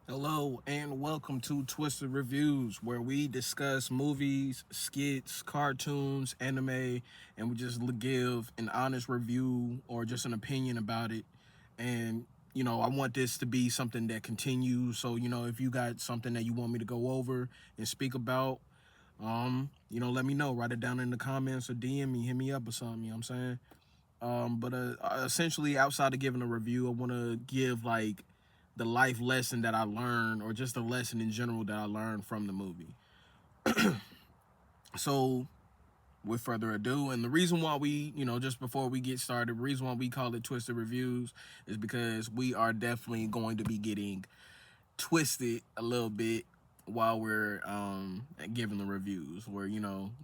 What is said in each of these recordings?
Hello and welcome to Twisted Reviews, where we discuss movies, skits, cartoons, anime, and we just give an honest review or just an opinion about it. And I want this to be something that continues. So, if you got something that you want me to go over and speak about, let me know. Write it down in the comments or DM me, hit me up or something. You know what I'm saying? But essentially, outside of giving a review, I want to give like the life lesson that I learned, or just a lesson in general that I learned from the movie. So, with further ado, and the reason why we, just before we get started, the reason why we call it Twisted Reviews is because we are definitely going to be getting twisted a little bit while we're giving the reviews. Where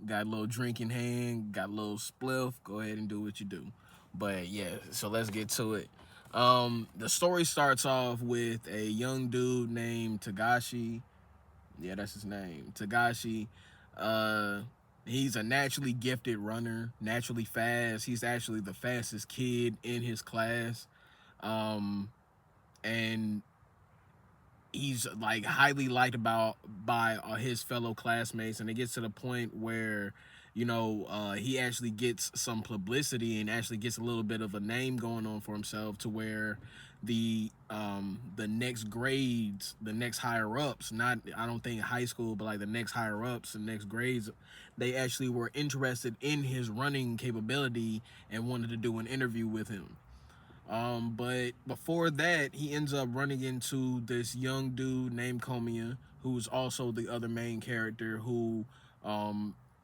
got a little drink in hand, got a little spliff. Go ahead and do what you do. But yeah, so let's get to it. The story starts off with a young dude named Tagashi. Yeah, that's his name, Tagashi. Uh, he's a naturally gifted runner, naturally fast. He's actually the fastest kid in his class. Um, and he's like highly liked about by his fellow classmates, and it gets to the point where he actually gets some publicity and actually gets a little bit of a name going on for himself, to where the next grades, the next higher ups, not, I don't think high school, but like the next higher ups and next grades, they actually were interested in his running capability and wanted to do an interview with him. But before that, he ends up running into this young dude named Komiya, who's also the other main character, who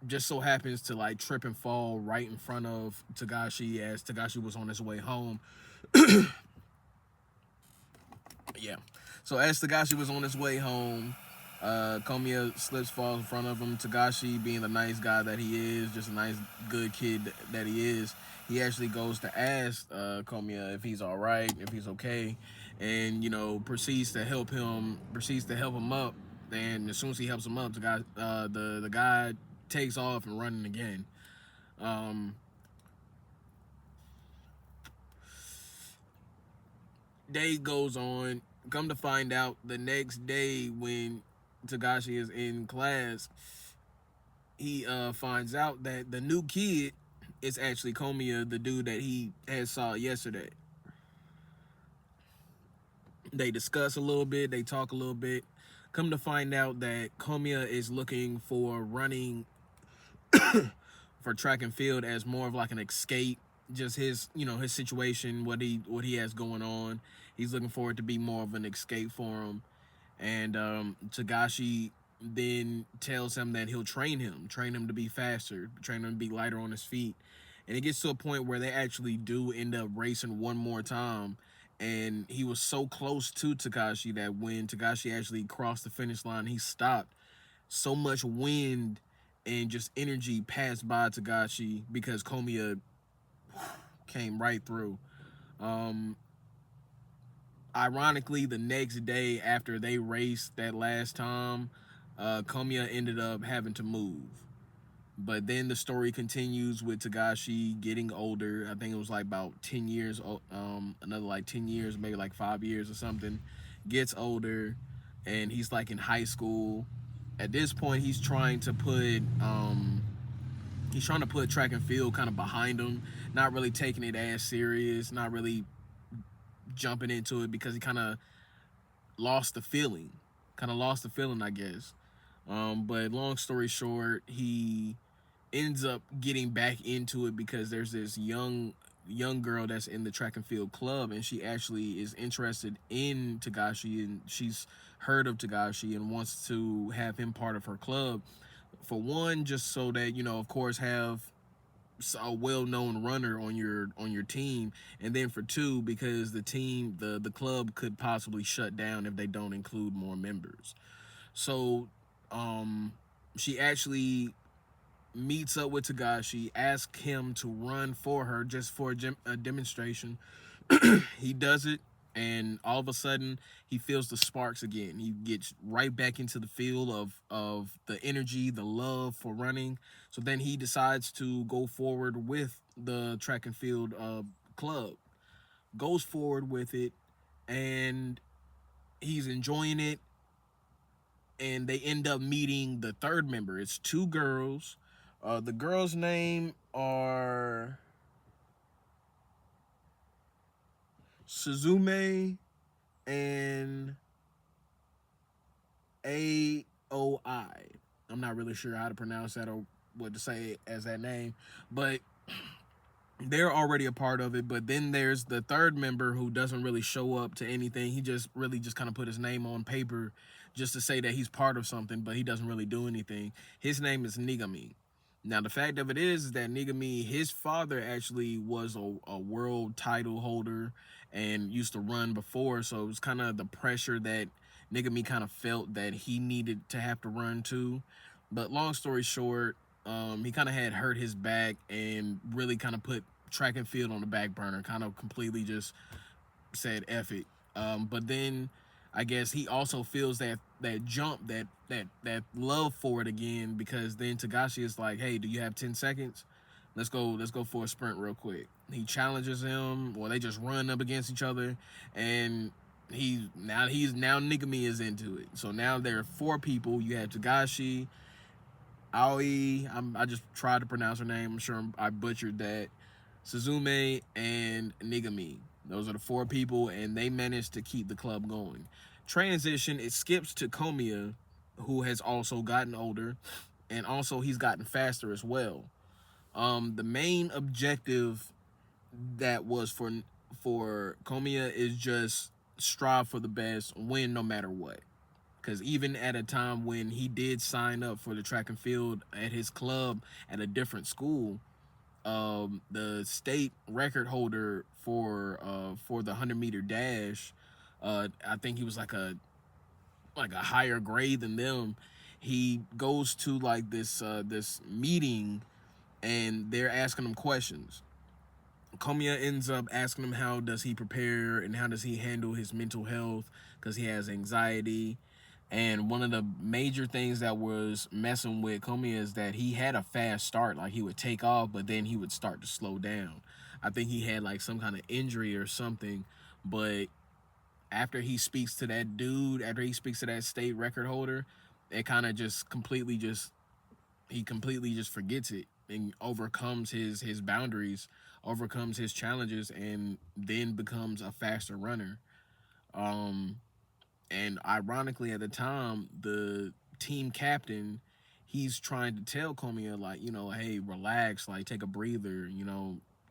just so happens to like trip and fall right in front of Tagashi as Tagashi was on his way home. Yeah. So as Tagashi was on his way home, Komiya slips, falls in front of him. Tagashi, being the nice guy that he is, just a nice, good kid that he is, he actually goes to ask Komiya if he's all right, if he's okay, and proceeds to help him up. And as soon as he helps him up, the guy takes off and running again. Um, Day goes on. Come to find out, the next day when Tagashi is in class, he finds out that the new kid is actually Komiya, the dude that he had saw yesterday. They discuss a little bit, they talk a little bit. Come to find out that Komiya is looking for running for track and field as more of like an escape, just his situation, what he has going on. He's looking for it to be more of an escape for him. And Tagashi then tells him that he'll train him to be faster, train him to be lighter on his feet. And it gets to a point where they actually do end up racing one more time. And he was so close to Takashi that when Takashi actually crossed the finish line, he stopped. So much wind and just energy passed by Takashi because Komiya came right through. Um, Ironically, the next day after they raced that last time, Komiya ended up having to move. But then the story continues with Tagashi getting older. I think it was like about 10 years, another like 10 years, maybe like 5 years or something. Gets older, and he's like in high school. At this point, he's trying to put track and field kind of behind him, not really taking it as serious, not really jumping into it, because he lost the feeling, kind of lost the feeling, I guess. But long story short, he ends up getting back into it because there's this young girl that's in the track and field club, and she actually is interested in Tagashi, and she's heard of Tagashi and wants to have him part of her club. For one, just so that of course, have a well-known runner on your team, and then for two, because the club could possibly shut down if they don't include more members. So um she actually meets up with Tagashi, asks him to run for her just for a demonstration. He does it, and all of a sudden he feels the sparks again. He gets right back into the field of the energy, the love for running. So then he decides to go forward with the track and field club. Goes forward with it, and he's enjoying it, and they end up meeting the third member. It's two girls. The girls' name are Suzume and Aoi. I'm not really sure how to pronounce that or what to say as that name, but they're already a part of it. But then there's the third member who doesn't really show up to anything. He just really just kind of put his name on paper just to say that he's part of something, but he doesn't really do anything. His name is Nigami. Now the fact of it is that Nigami, his father actually was a world title holder and used to run before, so it was kind of the pressure that Nigami kind of felt that he needed to have to run too. But long story short, he kind of had hurt his back and really kind of put track and field on the back burner, kind of completely just said F it. But then I guess he also feels that jump, that love for it again, because then Togashi is like, hey, do you have 10 seconds? Let's go for a sprint real quick. He challenges him, or they just run up against each other, and he's now Nigami is into it. So now there are four people. You have Togashi, Aoi, I just tried to pronounce her name. I'm sure I butchered that. Suzume and Nigami. Those are the four people, and they managed to keep the club going. Transition, it skips to Komiya, who has also gotten older, and also he's gotten faster as well. The main objective that was for Komiya is just strive for the best, win no matter what. Because even at a time when he did sign up for the track and field at his club at a different school, the state record holder for the 100-meter dash, I think he was like a higher grade than them. He goes to like this meeting, and they're asking him questions. Komiya ends up asking him how does he prepare and how does he handle his mental health, because he has anxiety. And one of the major things that was messing with Komiya is that he had a fast start. Like, he would take off, but then he would start to slow down. I think he had like some kind of injury or something. But after he speaks to that dude, after he speaks to that state record holder, it kind of just he completely just forgets it and overcomes his boundaries, overcomes his challenges, and then becomes a faster runner. Um, and ironically, at the time, the team captain, he's trying to tell Komiya, like, hey, relax, like, take a breather,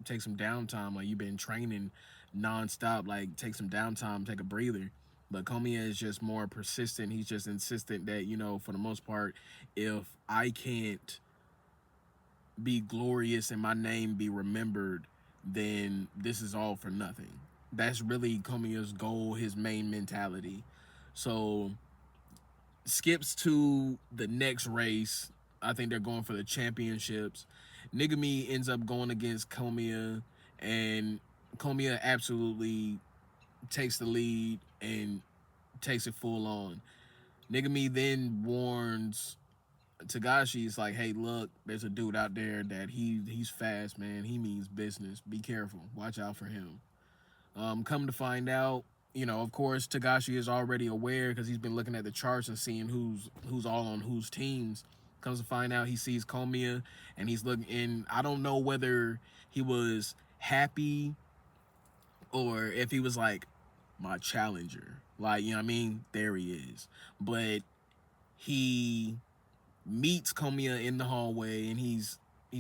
take some downtime. Like, you've been training nonstop, like, take some downtime, take a breather. But Komiya is just more persistent. He's just insistent that, for the most part, if I can't be glorious and my name be remembered, then this is all for nothing. That's really Komiya's goal, his main mentality. So skips to the next race. I think they're going for the championships. Nigami ends up going against Komiya, and Komiya absolutely takes the lead and takes it full on. Nigami then warns Togashi, is like, hey, look, there's a dude out there that he's fast, man. He means business. Be careful. Watch out for him. Come to find out, of course, Togashi is already aware because he's been looking at the charts and seeing who's all on whose teams. Comes to find out, he sees Komiya, and he's looking. And I don't know whether he was happy or if he was like, my challenger. Like, you know what I mean? There he is. But he meets Komiya in the hallway, and he's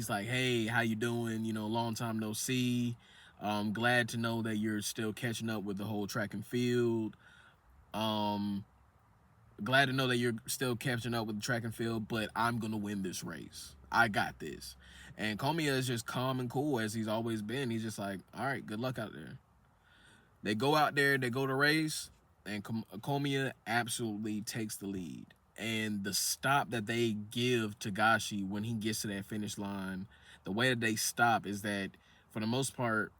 like, hey, how you doing? Long time no see. Glad to know that you're still catching up with the whole track and field. Glad to know that you're still catching up with the track and field, but I'm gonna win this race. I got this. And Komiya is just calm and cool as he's always been. He's just like, all right, good luck out there. They go out there, they go to race, and Komiya absolutely takes the lead. And the stop that they give Togashi when he gets to that finish line, the way that they stop is that, for the most part,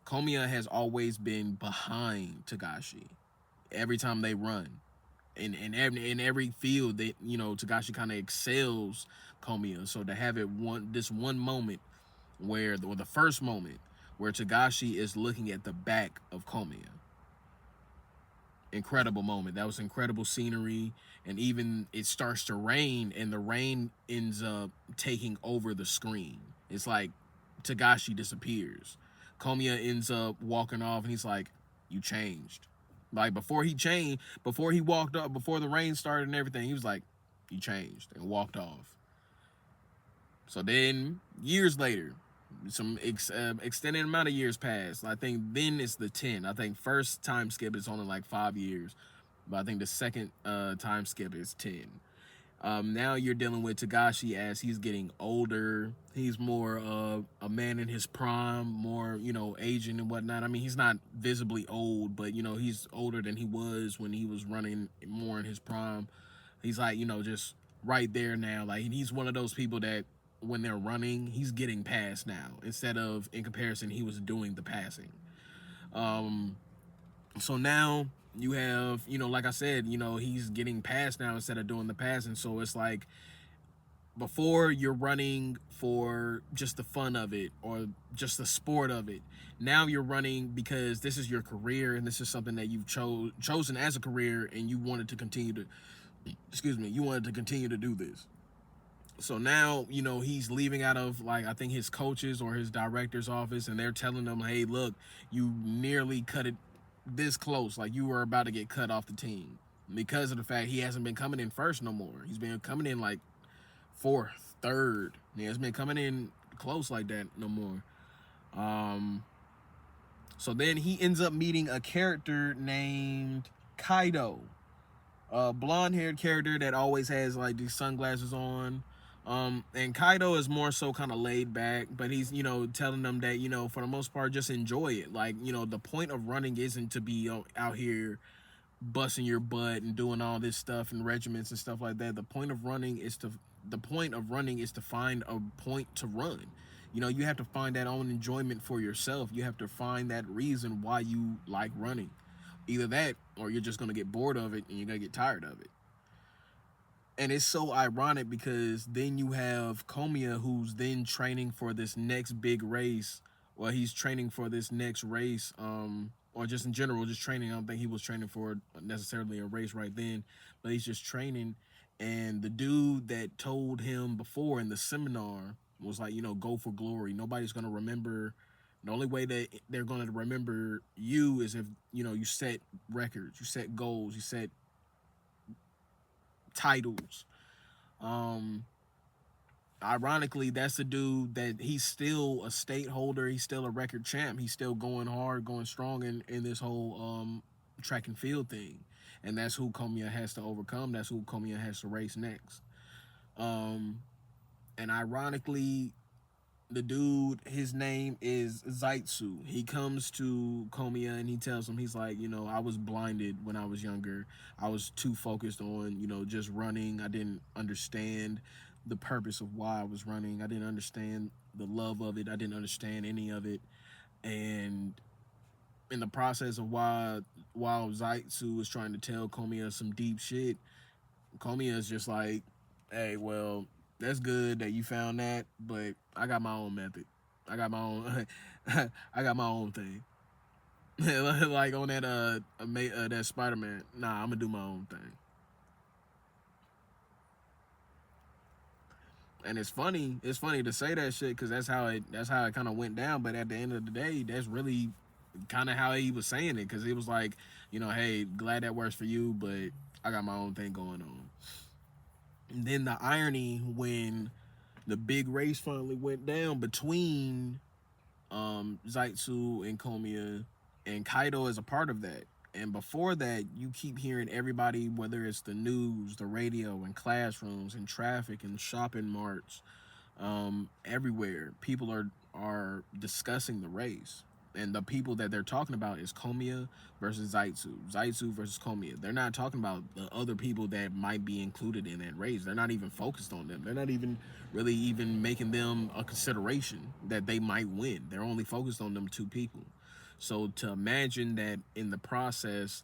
Komiya has always been behind Togashi every time they run. In every field that, Togashi kind of excels Komiya. So to have this one moment or the first moment where Togashi is looking at the back of Komiya, incredible moment. That was incredible scenery, and even it starts to rain, and the rain ends up taking over the screen. It's like Togashi disappears. Komiya ends up walking off, and he's like, "You changed." Like before he changed, before he walked up, before the rain started and everything, he was like, "You changed," and walked off. So then years later, some extended amount of years passed. I think then it's the 10. I think first time skip is only like 5 years, but I think the second time skip is 10. Now you're dealing with Togashi as he's getting older. He's more a man in his prime, more, you know, aging and whatnot. I mean, he's not visibly old, but, you know, he's older than he was when he was running more in his prime. He's like, you know, just right there now. Like, he's one of those people that when they're running, he's getting past now. Instead of, in comparison, he was doing the passing. So now you have, you know, like I said, you know, he's getting past now instead of doing the passing. So it's like before you're running for just the fun of it or just the sport of it. Now you're running because this is your career and this is something that you've chosen as a career, and you wanted to continue to, you wanted to continue to do this. So now, you know, he's leaving out of, like, I think his coaches or his director's office, and they're telling him, hey, look, you nearly cut it this close. Like, you were about to get cut off the team because of the fact he hasn't been coming in first no more. He's been coming in like fourth, third. He hasn't been coming in close like that no more. So then he ends up meeting a character named Kaido, a blonde-haired character that always has like these sunglasses on. And Kaido is more so kind of laid back, but he's, you know, telling them that, you know, for the most part, just enjoy it. Like, you know, the point of running isn't to be out here busting your butt and doing all this stuff and regiments and stuff like that. The point of running is to find a point to run. You know, you have to find that own enjoyment for yourself. You have to find that reason why you like running. Either that, or you're just going to get bored of it and you're going to get tired of it. And it's so ironic because then you have Komiya, who's then training for this next big race. Well, he's training for this next race, or just in general, just training. I don't think he was training for necessarily a race right then, but he's just training. And the dude that told him before in the seminar was like, you know, go for glory. Nobody's going to remember. The only way that they're going to remember you is if, you know, you set records, you set goals, you set titles. Ironically, that's the dude that he's still a state holder. He's still a record champ. He's still going hard, going strong in this whole track and field thing. And that's who Komiya has to overcome. That's who Komiya has to race next. And ironically, the dude, his name is Zaitsu. He comes to Komiya and he tells him, he's like, you know, I was blinded when I was younger. I was too focused on, you know, just running. I didn't understand the purpose of why I was running. I didn't understand the love of it. I didn't understand any of it. And in the process of while Zaitsu was trying to tell Komiya some deep shit, Komiya is just like, hey, well, that's good that you found that, but I got my own method. I got my own I got my own thing. Like on that that Spider-Man. Nah, I'm gonna do my own thing. And it's funny to say that shit because that's how it kind of went down. But at the end of the day, that's really kind of how he was saying it, because it was like, you know, hey, glad that works for you, but I got my own thing going on. And then the irony when the big race finally went down between Zaitsu and Komiya, and Kaido is a part of that. And before that, you keep hearing everybody, whether it's the news, the radio, and classrooms, and traffic, and shopping marts, everywhere, people are discussing the race. And the people that they're talking about is Komiya versus Zaitsu. Zaitsu versus Komiya. They're not talking about the other people that might be included in that race. They're not even focused on them. They're not even really even making them a consideration that they might win. They're only focused on them two people. So to imagine that in the process,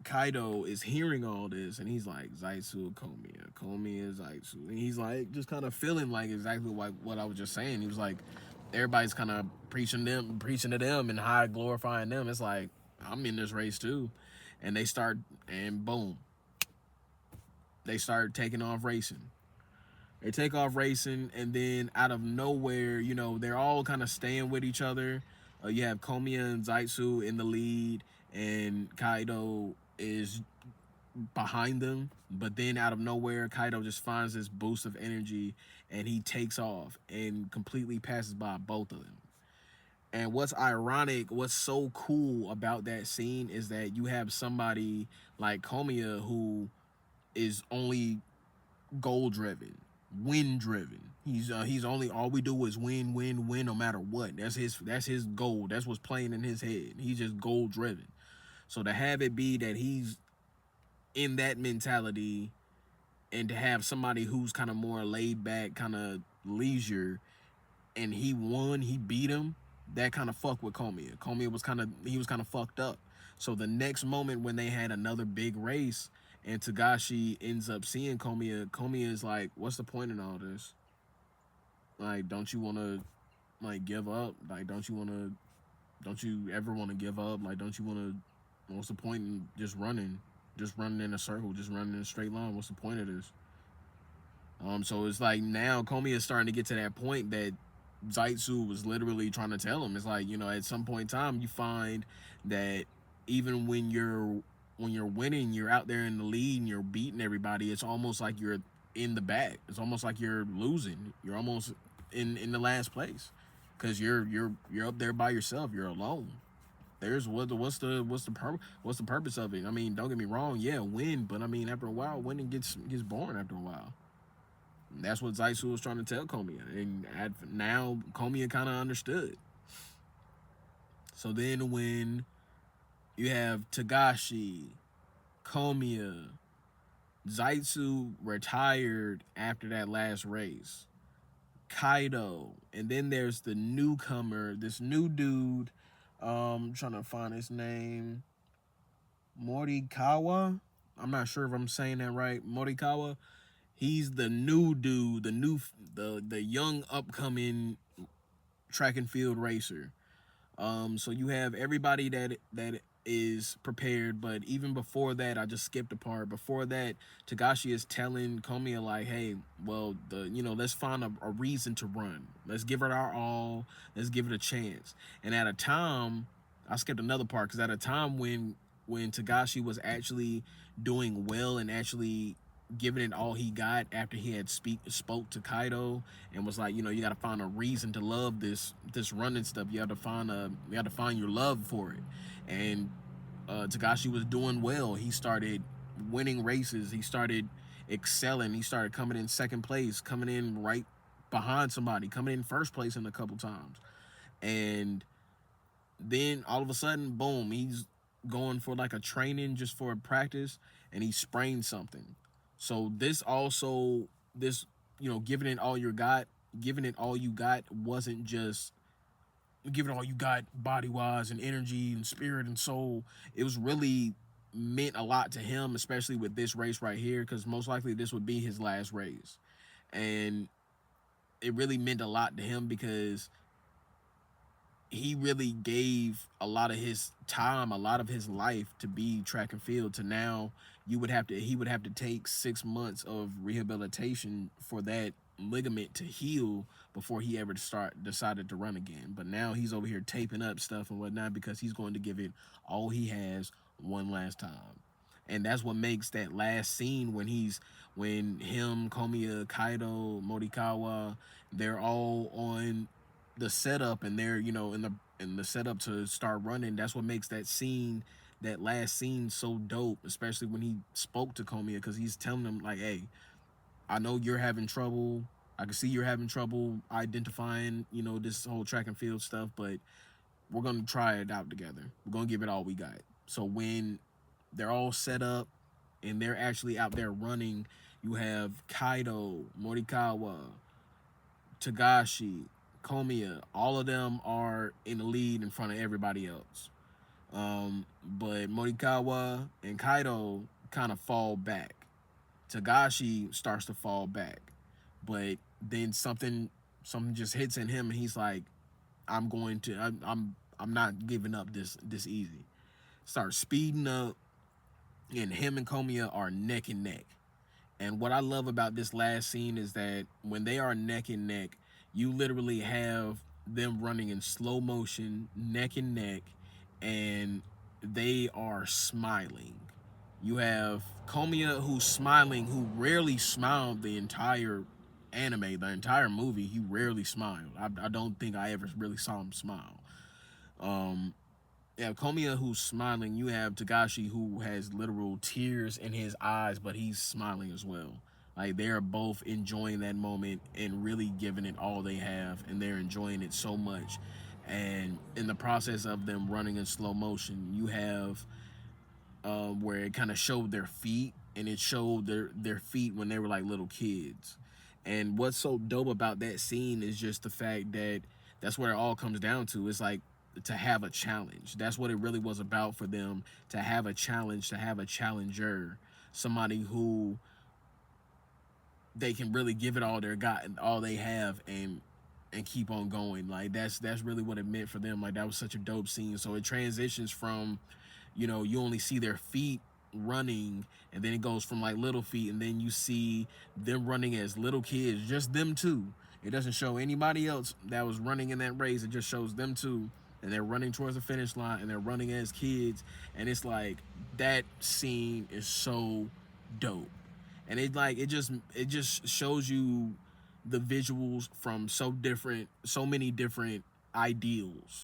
Kaido is hearing all this and he's like, Zaitsu, Komiya, Zaitsu. And he's like, just kind of feeling like exactly like what I was just saying. He was like, everybody's kind of preaching to them and high glorifying them. It's like, I'm in this race too. And they start, and boom, they start taking off racing. They take off racing, and then out of nowhere, you know, they're all kind of staying with each other. You have Komiya and Zaitsu in the lead, and Kaido is behind them. But then out of nowhere, Kaido just finds this boost of energy, and he takes off and completely passes by both of them. And what's ironic, what's so cool about that scene is that you have somebody like Komiya who is only goal driven, win driven. He's only, all we do is win, win, win, no matter what. That's his goal. That's what's playing in his head. He's just goal driven. So to have it be that he's in that mentality, and to have somebody who's kind of more laid back, kind of leisure, and he won, he beat him. That kind of fucked with Komiya. Komiya was kind of fucked up. So the next moment when they had another big race, and Togashi ends up seeing Komiya, Komiya is like, "What's the point in all this? Like, don't you want to like give up? Like, don't you ever want to give up? Like, don't you want to? What's the point in just running? Just running in a circle, just running in a straight line? What's the point of this?" So it's like now Komiya is starting to get to that point that Zaitsu was literally trying to tell him. It's like, you know, at some point in time, you find that even when you're winning, you're out there in the lead and you're beating everybody. It's almost like you're in the back. It's almost like you're losing. You're almost in the last place because you're up there by yourself. You're alone. There's what's the purpose of it? I mean, don't get me wrong. Yeah, win, but I mean, after a while, winning gets boring after a while. That's what Zaitsu was trying to tell Komiya, and now Komiya kind of understood. So then when you have Togashi, Komiya, Zaitsu retired after that last race, Kaido, and then there's the newcomer, this new dude. I'm trying to find his name, Morikawa. I'm not sure if I'm saying that right. Morikawa. He's the new dude, the young upcoming track and field racer. So you have everybody that is prepared, but even before that, I just skipped a part. Before that, Togashi is telling Komiya like, "Hey, well, let's find a reason to run. Let's give it our all. Let's give it a chance." And at a time, I skipped another part because at a time when Togashi was actually doing well and actually giving it all he got after he had spoke to Kaido and was like, you got to find a reason to love this running stuff. You have to find your love for it. And Togashi was doing well. He started winning races. He started excelling. He started coming in second place, coming in right behind somebody, coming in first place in a couple times. And then all of a sudden, boom, he's going for like a training just for a practice, and he sprained something. So this giving it all you got wasn't just giving it all you got body wise and energy and spirit and soul. It was really meant a lot to him, especially with this race right here, because most likely this would be his last race. And it really meant a lot to him because he really gave a lot of his time, a lot of his life to be track and field. To now, he would have to take 6 months of rehabilitation for that ligament to heal before he ever decided to run again. But now he's over here taping up stuff and whatnot because he's going to give it all he has one last time. And that's what makes that last scene when him, Komiya, Kaido, Morikawa, they're all on the setup and they're in the setup to start running. That's what makes that last scene so dope, especially when he spoke to Komiya, because he's telling him like, "Hey, I know you're having trouble. I can see you're having trouble identifying this whole track and field stuff, but we're gonna try it out together. We're gonna give it all we got." So when they're all set up and they're actually out there running, you have Kaido, Morikawa, Togashi, Komiya, all of them are in the lead in front of everybody else. But Morikawa and Kaido kind of fall back. Togashi starts to fall back, but then something just hits in him, and he's like, "I'm not giving up this easy." starts speeding up, and him and Komiya are neck and neck. And what I love about this last scene is that when they are neck and neck, you literally have them running in slow motion, neck and neck, and they are smiling. You have Komiya who's smiling, who rarely smiled the entire anime, the entire movie. He rarely smiled. I don't think I ever really saw him smile. Um, you have Komiya who's smiling. You have Togashi who has literal tears in his eyes, but he's smiling as well. Like they're both enjoying that moment and really giving it all they have, and they're enjoying it so much. And in the process of them running in slow motion, you have where it kind of showed their feet, and it showed their feet when they were like little kids. And what's so dope about that scene is just the fact that that's where it all comes down to. It's like to have a challenge. That's what it really was about for them, to have a challenge, to have a challenger, somebody who they can really give it all they got and all they have and keep on going. Like that's really what it meant for them. Like that was such a dope scene. So it transitions from, you know, you only see their feet running, and then it goes from like little feet, and then you see them running as little kids, just them two. It doesn't show anybody else that was running in that race. It just shows them two, and they're running towards the finish line, and they're running as kids. And it's like that scene is so dope. And it just shows you the visuals from so many different ideals.